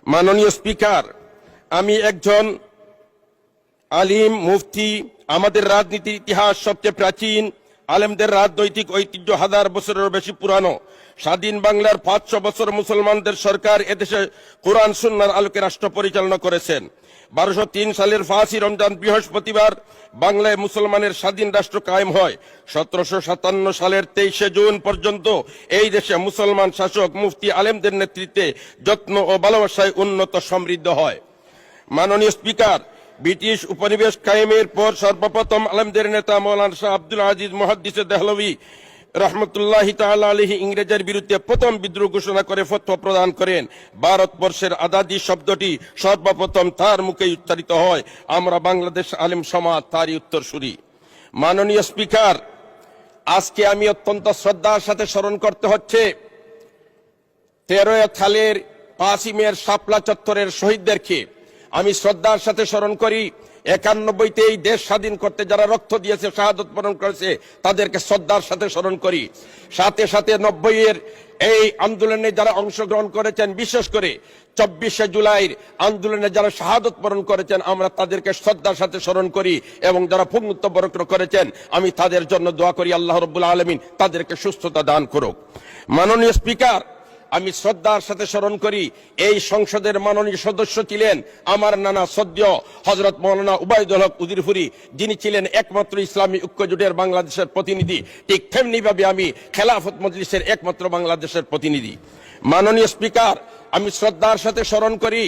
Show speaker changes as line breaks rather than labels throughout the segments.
মাননীয় স্পিকার, আমি একজন আলিম মুফতি। আমাদের রাজনীতির ইতিহাস সবচেয়ে প্রাচীন। আলেমদের রাজনৈতিক ঐতিহ্য হাজার বছরের বেশি পুরানো। স্বাধীন বাংলার 500 বছর মুসলমানদের সরকার এদেশে কোরআন সুন্নাহর আলোকে রাষ্ট্র পরিচালনা করেছেন। 1203 সালের 5ই রমজান বৃহস্পতিবার বাংলায় মুসলমানের স্বাধীন রাষ্ট্র কায়েম হয়। 1757 সালের 23শে জুন পর্যন্ত এই দেশে মুসলমান শাসক মুফতি আলেমদের নেতৃত্বে যত্ন ও ভালোবাসায় উন্নত সমৃদ্ধ হয়। মাননীয় স্পিকার, ব্রিটিশ উপনিবেশ কায়েমের পর সর্বপ্রথম আলেমদের নেতা মৌলানা শাহ আব্দুল আজিজ মুহাদ্দিস দেহলভী রহমতুল্লাহি তাআলা আলাইহি ইংরেজের বিরুদ্ধে প্রথম বিদ্রোহ ঘোষণা করে ফতোয়া প্রদান করেন। ভারতবর্ষের আজাদী শব্দটি সর্বপ্রথম তার মুখে উচ্চারিত হয়। আমরা বাংলাদেশ আলেম সমাজ তারই উত্তরসূরি। মাননীয় স্পিকার, আজকে আমি অত্যন্ত শ্রদ্ধার সাথে স্মরণ করতে হচ্ছে 13 সালের 5ই মের শাপলা চত্বরের শহীদদেরকে। আমি শ্রদ্ধার সাথে স্মরণ করি 91তে এই দেশ স্বাধীন করতে যারা রক্ত দিয়েছে, শাহাদত বরণ করেছে, তাদেরকে শ্রদ্ধার সাথে স্মরণ করি। সাথে সাথে 90-এর এই আন্দোলনে যারা অংশগ্রহণ করেছেন, বিশেষ করে 24শে জুলাইয়ের আন্দোলনে যারা শাহাদত বরণ করেছেন, আমরা তাদেরকে শ্রদ্ধার সাথে স্মরণ করি এবং যারা পুঙ্গুত্ব বরণ করেছেন, আমি তাদের জন্য দোয়া করি আল্লাহ রাব্বুল আলামিন তাদেরকে সুস্থতা দান করুক। মাননীয় স্পিকার, আমি শ্রদ্ধার সাথে স্মরণ করি এই সংসদের মাননীয় সদস্য ছিলেন আমার নানা সদ্য হযরত মাওলানা উবাইদুল হক উজিরপুরী, যিনি ছিলেন একমাত্র ইসলামী ঐক্যজোটের বাংলাদেশের প্রতিনিধি। ঠিক তেমনিভাবে আমি খেলাফত মজলিসের একমাত্র বাংলাদেশের প্রতিনিধি। মাননীয় স্পিকার, আমি শ্রদ্ধার সাথে স্মরণ করি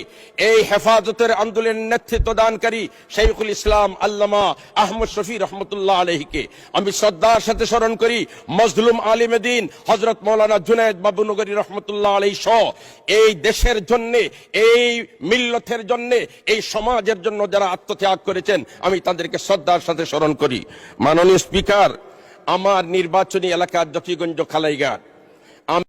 এই হেফাজতের আন্দোলনের নেতৃত্ব দানকারী শাইখুল ইসলাম আল্লামা আহমদ শফি রহমতুল্লাহ আলাইহিকে। আমি শ্রদ্ধার সাথে স্মরণ করি মজলুম আলিমে দ্বীন হযরত মাওলানা জুনায়েদ বাবুনগরী রহমতুল্লাহ আলাইহি সহ এই দেশের জন্য, এই মিল্লতের জন্য, এই সমাজের জন্য যারা আত্মত্যাগ করেছেন, আমি তাদেরকে শ্রদ্ধার সাথে স্মরণ করি। মাননীয় স্পিকার, আমার নির্বাচনী এলাকা জকিগঞ্জ খালাইঘাট।